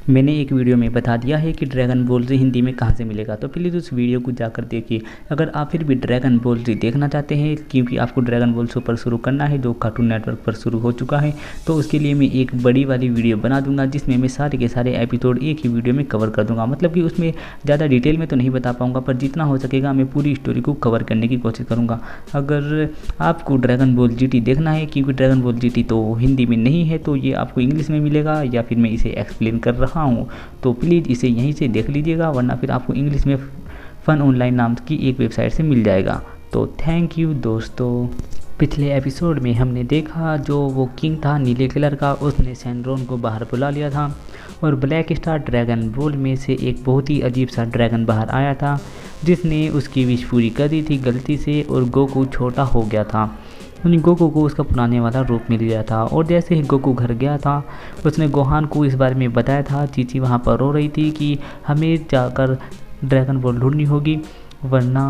मैंने एक वीडियो में बता दिया है कि ड्रैगन बॉल जी हिंदी में कहाँ से मिलेगा, तो प्लीज़ उस वीडियो को जाकर देखिए। अगर आप फिर भी ड्रैगन बॉल जी देखना चाहते हैं, क्योंकि आपको ड्रैगन बॉल सुपर शुरू करना है जो कार्टून नेटवर्क पर शुरू हो चुका है, तो उसके लिए मैं एक बड़ी वाली वीडियो बना दूंगा जिसमें मैं सारे के सारे एपिसोड एक ही वीडियो में कवर कर दूंगा। मतलब कि उसमें ज़्यादा डिटेल में तो नहीं बता पाऊँगा, पर जितना हो सकेगा मैं पूरी स्टोरी को कवर करने की कोशिश करूँगा। अगर आपको ड्रैगन बॉल जीटी देखना है, क्योंकि ड्रैगन बॉल जीटी तो हिंदी में नहीं है, तो ये आपको इंग्लिश में मिलेगा या फिर मैं इसे एक्सप्लेन कर रहा हूँ, तो प्लीज़ इसे यहीं से देख लीजिएगा, वरना फिर आपको इंग्लिश में फन ऑनलाइन नाम की एक वेबसाइट से मिल जाएगा। तो थैंक यू दोस्तों। पिछले एपिसोड में हमने देखा जो वो किंग था नीले कलर का, उसने सैंड्रोन को बाहर बुला लिया था और ब्लैक स्टार ड्रैगन बॉल में से एक बहुत ही अजीब सा ड्रैगन बाहर आया था जिसने उसकी विश पूरी कर दी थी गलती से, और गोकू छोटा हो गया था। गोकू को उसका पुराने वाला रूप मिल गया था, और जैसे ही गोकू घर गया था उसने गोहान को इस बारे में बताया था। चीची वहाँ पर रो रही थी कि हमें जाकर ड्रैगन बॉल ढूंढनी होगी, वरना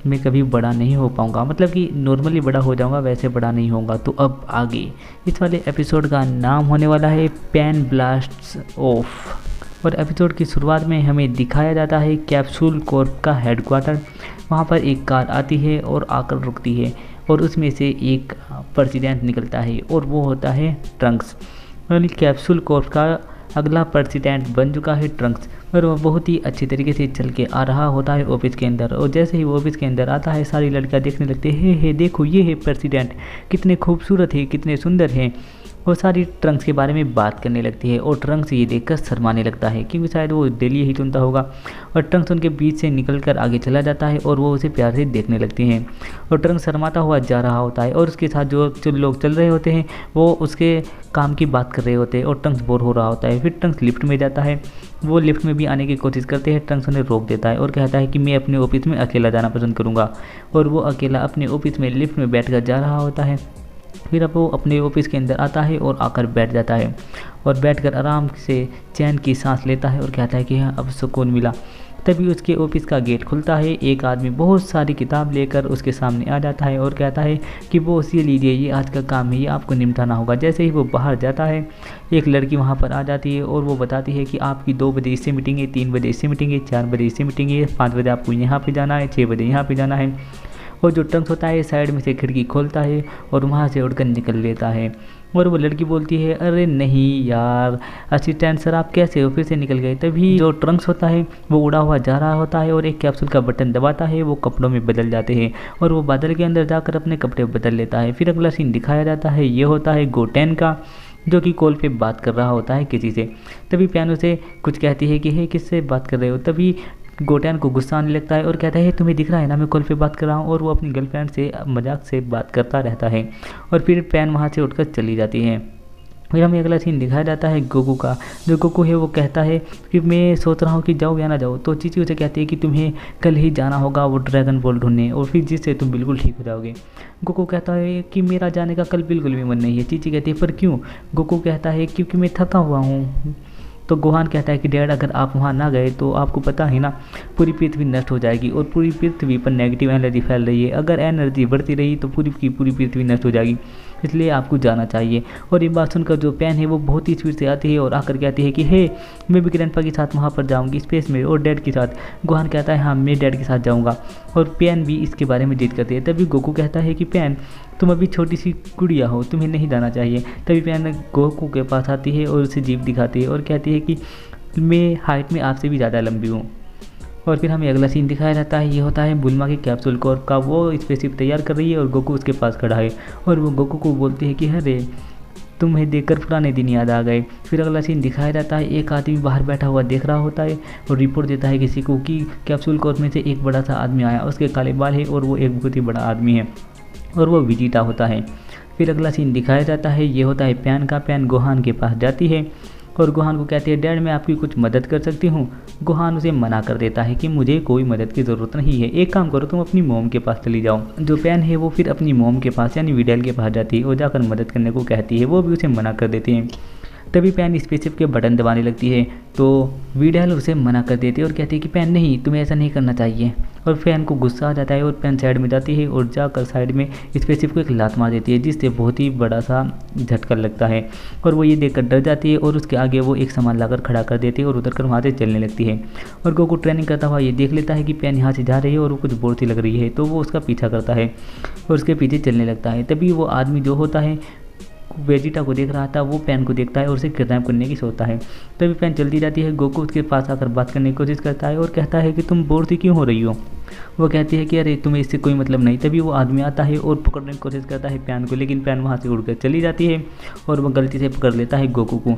मैं कभी बड़ा नहीं हो पाऊँगा। मतलब कि नॉर्मली बड़ा हो जाऊँगा, वैसे बड़ा नहीं होऊंगा। तो अब आगे इस वाले एपिसोड का नाम होने वाला है पैन ब्लास्ट्स ऑफ, और एपिसोड की शुरुआत में हमें दिखाया जाता है कैप्सूल कॉर्प का हेडक्वार्टर। वहाँ पर एक कार आती है और आकर रुकती है, और उसमें से एक प्रेसिडेंट निकलता है और वो होता है ट्रंक्स। यानी कैप्सूल कॉर्प का अगला प्रेसिडेंट बन चुका है ट्रंक्स, और वह बहुत ही अच्छी तरीके से चल के आ रहा होता है ऑफिस के अंदर। और जैसे ही वो ऑफिस के अंदर आता है, सारी लड़कियां देखने लगती है, हे देखो ये है प्रेसिडेंट, कितने खूबसूरत है, कितने सुंदर हैं। और सारी ट्रंक्स के बारे में बात करने लगती है, और ट्रंक्स ये देखकर शर्माने लगता है क्योंकि शायद वो डेली ही चुनता होगा। और ट्रंक्स उनके बीच से निकलकर आगे चला जाता है और वो उसे प्यार से देखने लगती हैं। और ट्रंक्स शर्माता हुआ जा रहा होता है, और उसके साथ जो लोग चल रहे होते हैं वो उसके काम की बात कर रहे होते हैं, और ट्रंक्स बोर हो रहा होता है। फिर ट्रंक्स लिफ्ट में जाता है, वो लिफ्ट में भी आने की कोशिश करते हैं। ट्रंक्स उन्हें रोक देता है और कहता है कि मैं अपने ऑफिस में अकेला जाना पसंद करूँगा, और वो अकेला अपने ऑफिस में लिफ्ट में बैठ कर जा रहा होता है। फिर अब वो अपने ऑफिस के अंदर आता है और आकर बैठ जाता है, और बैठकर आराम से चैन की सांस लेता है और कहता है कि हाँ अब सुकून मिला। तभी उसके ऑफिस का गेट खुलता है, एक आदमी बहुत सारी किताब लेकर उसके सामने आ जाता है और कहता है कि वो ये लीजिए, ये आज का काम है, ये आपको निपटाना होगा। जैसे ही वो बाहर जाता है, एक लड़की वहाँ पर आ जाती है और वो बताती है कि आपकी 2 बजे इससे मीटिंग है, 3 बजे इससे मीटिंग है, 4 बजे इससे मीटिंग है, 5 बजे आपको यहाँ पर जाना है, 6 बजे यहाँ पर जाना है। और जो ट्रंक्स होता है साइड में से खिड़की खोलता है और वहाँ से उड़कर निकल लेता है। और वो लड़की बोलती है, अरे नहीं यार असिस्टेंट सर, आप कैसे हो, फिर से निकल गए। तभी जो ट्रंक्स होता है वो उड़ा हुआ जा रहा होता है और एक कैप्सूल का बटन दबाता है, वो कपड़ों में बदल जाते हैं और वो बादल के अंदर जाकर अपने कपड़े बदल लेता है। फिर अगला सीन दिखाया जाता है, ये होता है गोटेन का, जो कि कॉल पे बात कर रहा होता है किसी से। तभी पियानो से कुछ कहती है कि हे किससे बात कर रहे हो। तभी गोटेन को गुस्सा आने लगता है और कहता है तुम्हें दिख रहा है ना मैं कॉल पे बात कर रहा हूँ, और वो अपनी गर्लफ्रेंड से मजाक से बात करता रहता है। और फिर पैन वहाँ से उठकर चली जाती है। फिर हमें अगला सीन दिखाया जाता है गोकू का। जो गोकू है वो कहता है कि मैं सोच रहा हूँ कि जाओ या ना जाओ। तो चीची उसे कहती है कि तुम्हें कल ही जाना होगा वो ड्रैगन बॉल ढूंढने, और फिर जिससे तुम बिल्कुल ठीक हो जाओगे। गोकू कहता है कि मेरा जाने का कल बिल्कुल भी मन नहीं है। चीची कहती है पर क्यों। गोकू कहता है क्योंकि मैं थका हुआ हूँ। तो गोहान कहता है कि डैड अगर आप वहाँ ना गए तो आपको पता है ना पूरी पृथ्वी नष्ट हो जाएगी, और पूरी पृथ्वी पर नेगेटिव एनर्जी फैल रही है। अगर एनर्जी बढ़ती रही तो पूरी की पूरी पृथ्वी नष्ट हो जाएगी, इसलिए आपको जाना चाहिए। और ये बात सुनकर जो पैन है वो बहुत ही स्पीड से आती है और आकर कहती है कि हे मैं भी ग्रैंडपा के साथ वहाँ पर जाऊँगी स्पेस में और डैड के साथ। गोहान कहता है हाँ मैं डैड के साथ जाऊँगा, और पैन भी इसके बारे में जिद करती है। तभी गोकू कहता है कि पैन तुम अभी छोटी सी गुड़िया हो, तुम्हें नहीं जाना चाहिए। तभी पैन गोकू के पास आती है और उसे जीप दिखाती है और कहती है कि मैं हाइट में आपसे भी ज़्यादा लंबी हूँ। और फिर हमें अगला सीन दिखाया जाता है, ये होता है बुल्मा के कैप्सूल कॉर्प का। वो स्पेसशिप तैयार कर रही है और गोकू उसके पास खड़ा है, और वो गोकू को बोलती है कि अरे तुम्हें देखकर पुराने दिन याद आ गए। फिर अगला सीन दिखाया जाता है, एक आदमी बाहर बैठा हुआ देख रहा होता है और रिपोर्ट देता है किसी को कि कैप्सूल कॉर्प में से एक बड़ा सा आदमी आया, उसके काले बाल है और वो एक बहुत ही बड़ा आदमी है, और वो विजिटा होता है। फिर अगला सीन दिखाया जाता है, ये होता है पैन का। पैन गोहान के पास जाती है और गोहान को कहती है डैड मैं आपकी कुछ मदद कर सकती हूँ। गोहान उसे मना कर देता है कि मुझे कोई मदद की ज़रूरत नहीं है, एक काम करो तुम अपनी मोम के पास चली जाओ। जो पैन है वो फिर अपनी मोम के पास यानी विडेल के पास जाती है और जाकर मदद करने को कहती है, वो भी उसे मना कर देती है। तभी पैन स्पेसशिप के बटन दबाने लगती है तो वीडैल उसे मना कर देती है और कहती है कि पैन नहीं, तुम्हें ऐसा नहीं करना चाहिए। और पैन को गुस्सा आ जाता है और पैन साइड में जाती है और जाकर साइड में स्पेसशिप को एक लात मार देती है, जिससे बहुत ही बड़ा सा झटका लगता है और वो ये देखकर डर जाती है और उसके आगे वो एक सामान लाकर खड़ा कर देती है और उतर कर वहाँ से चलने लगती है। और गोकू ट्रेनिंग करता हुआ ये देख लेता है कि पैन यहाँ से जा रही है और वो कुछ बोर सी लग रही है, तो वो उसका पीछा करता है और उसके पीछे चलने लगता है। तभी वो आदमी जो होता है वेजिटा को देख रहा था, वो पैन को देखता है और उसे किडनैप करने की सोचता है। तभी पैन चलती जाती है, गोकू उसके पास आकर बात करने की कोशिश करता है और कहता है कि तुम बोर सी क्यों हो रही हो। वो कहती है कि अरे तुम्हें इससे कोई मतलब नहीं। तभी वो आदमी आता है और पकड़ने की कोशिश करता है पैन को, लेकिन पैन वहाँ से उड़कर चली जाती है और वो गलती से पकड़ लेता है गोकू को।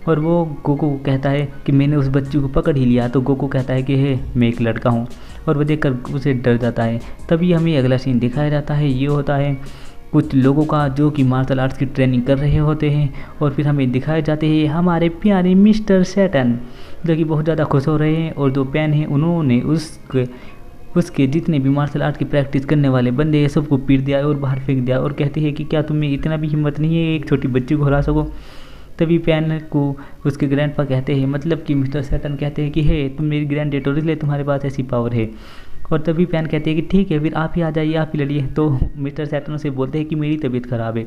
और वो गोकू को कहता है कि मैंने उस बच्ची को पकड़ ही लिया। तो गोकू कहता है कि हे मैं एक लड़का हूँ, और वो देखकर उसे डर जाता है। तभी हमें अगला सीन दिखाया जाता है, ये होता है कुछ लोगों का जो कि मार्शल आर्ट्स की ट्रेनिंग कर रहे होते हैं और फिर हमें दिखाए जाते हैं हमारे प्यारे मिस्टर सैटर्न, जो कि बहुत ज़्यादा खुश हो रहे हैं। और जो पैन है उन्होंने उसके जितने भी मार्शल आर्ट की प्रैक्टिस करने वाले बंदे हैं सबको पीट दिया और बाहर फेंक दिया और कहते हैं कि क्या तुम्हें इतना भी हिम्मत नहीं है एक छोटी बच्ची को हरा सको। तभी पैन को उसके ग्रैंडपा कहते हैं, मतलब कि मिस्टर सैटर्न कहते हैं कि हे तुम मेरी ग्रैंड डेटर, इसलिए तुम्हारे पास ऐसी पावर है। और तभी पैन कहते हैं कि ठीक है फिर आप ही आ जाइए, आप ही लड़िए। तो मिस्टर सैटर्न से बोलते हैं कि मेरी तबीयत ख़राब है।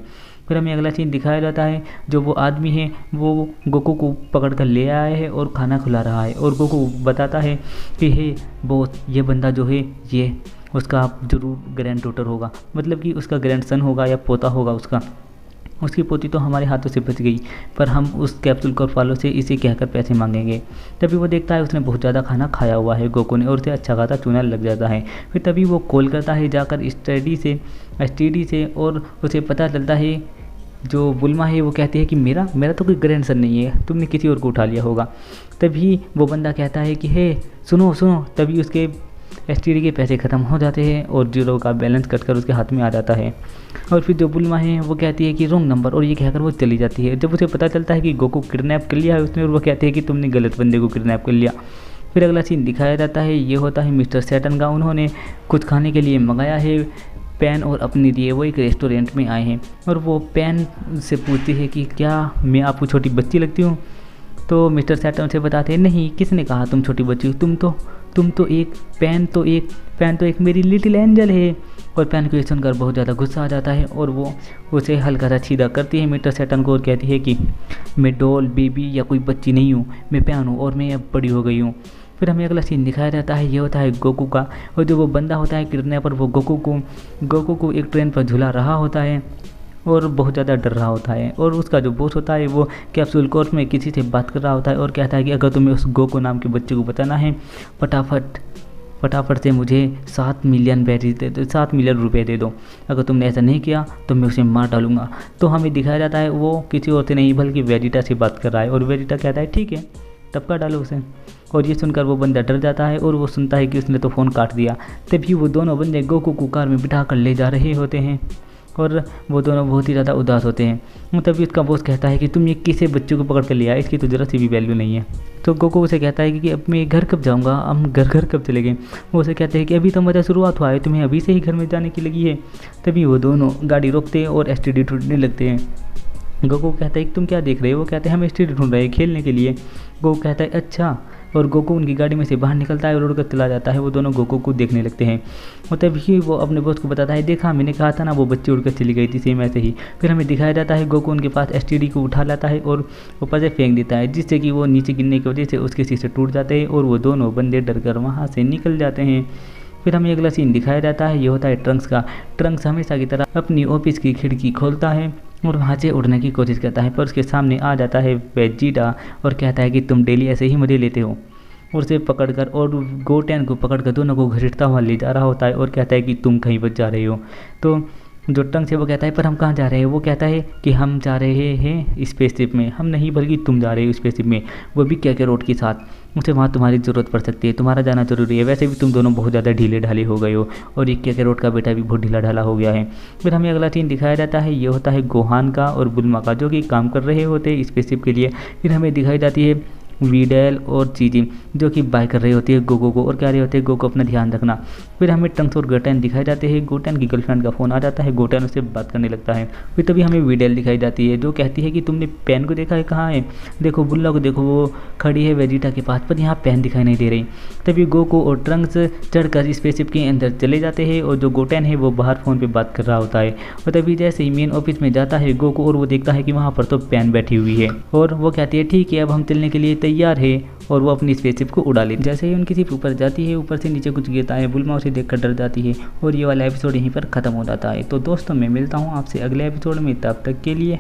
फिर हमें अगला सीन दिखाया जाता है, जो वो आदमी है वो गोकू को पकड़ कर ले आया है और खाना खिला रहा है। और गोकू बताता है कि हे बॉस, ये बंदा जो है ये उसका जरूर ग्रैंड डॉटर होगा, मतलब कि उसका ग्रैंड सन होगा या पोता होगा उसका। उसकी पोती तो हमारे हाथों से बच गई, पर हम उस कैप्सूल कॉर्प वालों से इसे कहकर पैसे मांगेंगे। तभी वो देखता है उसने बहुत ज़्यादा खाना खाया हुआ है गोकू ने, और उसे अच्छा खासा चूना लग जाता है। फिर तभी वो कॉल करता है जाकर स्टडी से और उसे पता चलता है जो बुल्मा है वो कहती है कि मेरा तो कोई ग्रैंड सन नहीं है, तुमने किसी और को उठा लिया होगा। तभी वो बंदा कहता है कि हे सुनो। तभी उसके एसटीडी के पैसे ख़त्म हो जाते हैं और जीरो का बैलेंस कटकर उसके हाथ में आ जाता है। और फिर जो बुल्मा है वो कहती है कि रॉन्ग नंबर, और ये कहकर वो चली जाती है। जब उसे पता चलता है कि गोकू किडनैप कर लिया है उसने, और वो कहते हैं कि तुमने गलत बंदे को किडनैप कर लिया। फिर अगला सीन दिखाया जाता है, ये होता है मिस्टर सैटर्न का। उन्होंने कुछ खाने के लिए मंगाया है पैन और अपने लिए, वो एक रेस्टोरेंट में आए हैं और वो पैन से पूछती है कि क्या मैं आपको छोटी बच्ची लगती हूँ। तो मिस्टर सैटर्न से बताते हैं नहीं, किसने कहा तुम छोटी बच्ची हो, तुम तो एक पैन तो एक मेरी लिटिल एंजल है। और पैन को ये सुनकर बहुत ज़्यादा गुस्सा आ जाता है और वो उसे हल्का सा सीधा करती है मिस्टर सैटर्न को और कहती है कि मैं डॉल बेबी या कोई बच्ची नहीं हूँ, मैं पैन हूँ और मैं अब बड़ी हो गई हूँ। फिर हमें अगला सीन दिखाया जाता है, ये होता है गोकू का। और जो वो बंदा होता है किडनैपर, वो गोकू को एक ट्रेन पर झुला रहा होता है और बहुत ज़्यादा डर रहा होता है। और उसका जो बॉस होता है वो कैप्सूल कॉर्प में किसी से बात कर रहा होता है और कहता है कि अगर तुम्हें उस गोकू नाम के बच्चे को बताना है फटाफट से मुझे 7 मिलियन बैटरीज दे दो, 7 मिलियन रुपए दे दो। अगर तुमने ऐसा नहीं किया तो मैं उसे मार डालूंगा। तो हमें दिखाया जाता है वो किसी और से नहीं बल्कि वेजिटा से बात कर रहा है और वेजिटा कहता है ठीक है टपका डालो उसे। और ये सुनकर वो बंदा डर जाता है और वो सुनता है कि उसने तो फ़ोन काट दिया। तभी वो दोनों बंदे गोकू को कार में बिठा कर ले जा रहे होते हैं और वो दोनों बहुत ही ज़्यादा उदास होते हैं। तभी उसका बॉस कहता है कि तुम ये किसी बच्चे को पकड़ कर लिया, इसकी तो ज़रा सी भी वैल्यू नहीं है। तो गोकू उसे कहता है कि अब मैं घर कब जाऊंगा, हम घर कब चले गए। वो उसे कहते हैं कि अभी तो मज़ा शुरुआत हुआ है, तुम्हें अभी से ही घर में जाने की लगी है। तभी वो दोनों गाड़ी रोकते हैं और एसटीडी ढूंढने लगते हैं। गोकू कहता है कि तुम क्या देख रहे हो। वो कहते हैं हम एसटीडी ढूंढ रहे हैं खेलने के लिए। गोकू कहता है अच्छा। और गोकू उनकी गाड़ी में से बाहर निकलता है और उड़कर चला जाता है। वो दोनों गोकू को देखने लगते हैं और तभी वो अपने बॉस को बताता है, देखा मैंने कहा था ना वो बच्ची उड़कर चली गई थी, सेम ऐसे ही। फिर हमें दिखाया जाता है गोकू उनके पास एसटीडी को उठा लाता है और ऊपर से फेंक देता है, जिससे कि वो नीचे गिरने की वजह से उसके शीशे टूट जाते हैं और वो दोनों बंदे डर कर वहाँ से निकल जाते हैं। फिर हमें अगला सीन दिखाया जाता है, ये होता है ट्रंक्स का। ट्रंक्स हमेशा की तरह अपनी ऑफिस की खिड़की खोलता है और वहाँ से उड़ने की कोशिश करता है, पर उसके सामने आ जाता है वेजिटा और कहता है कि तुम डेली ऐसे ही मज़े लेते हो। और उसे पकड़कर और गोटेन को पकड़कर दोनों को घसीटता हुआ ले जा रहा होता है और कहता है कि तुम कहीं बच जा रहे हो। तो जो टंग से वो कहता है पर हम कहाँ जा रहे हैं। वो कहता है कि हम जा रहे हैं स्पेसशिप में। हम नहीं बल्कि तुम जा रहे हो स्पेसशिप में, वो भी के रोड के साथ। उसे वहाँ तुम्हारी ज़रूरत पड़ सकती है, तुम्हारा जाना जरूरी है। वैसे भी तुम दोनों बहुत ज़्यादा ढीले ढाले हो गए हो और एक के रोड का बेटा भी बहुत ढीला ढाला हो गया है। फिर हमें अगला सीन दिखाया जाता है, ये होता है गोहान का और बुल्मा का, जो कि काम कर रहे होते हैं स्पेसशिप के लिए। फिर हमें दिखाई जाती है वीडेल और चीजी जो कि बाय कर रही होती है गोगो को और कह रहे होते हैं गोगो अपना ध्यान रखना। फिर हमें ट्रंक्स और गोटेन दिखाई जाते हैं। गोटेन की गर्लफ्रेंड का फ़ोन आ जाता है, गोटेन उससे बात करने लगता है। फिर तभी हमें वीडेल दिखाई जाती है जो कहती है कि तुमने पेन को देखा है, कहाँ है, देखो बुल्ला को देखो, वो खड़ी है वेजिटा के पास, पर यहाँ पेन दिखाई नहीं दे रही। तभी गोको और ट्रंक्स चढ़कर स्पेसशिप के अंदर चले जाते हैं और जो गोटेन है वो बाहर फ़ोन पे बात कर रहा होता है। और तभी जैसे ही मेन ऑफिस में जाता है गोको और वो देखता है कि वहाँ पर तो पेन बैठी हुई है और वो कहती है ठीक है अब हम चलने के लिए तैयार है और वो अपनी स्पेसशिप को उड़ा लेती है। जैसे ही उनकी शिप ऊपर जाती है, ऊपर से नीचे कुछ गिरता है, बुल्मा उसे देखकर डर जाती है और ये वाला एपिसोड यहीं पर ख़त्म हो जाता है। तो दोस्तों मैं मिलता हूँ आपसे अगले एपिसोड में, तब तक के लिए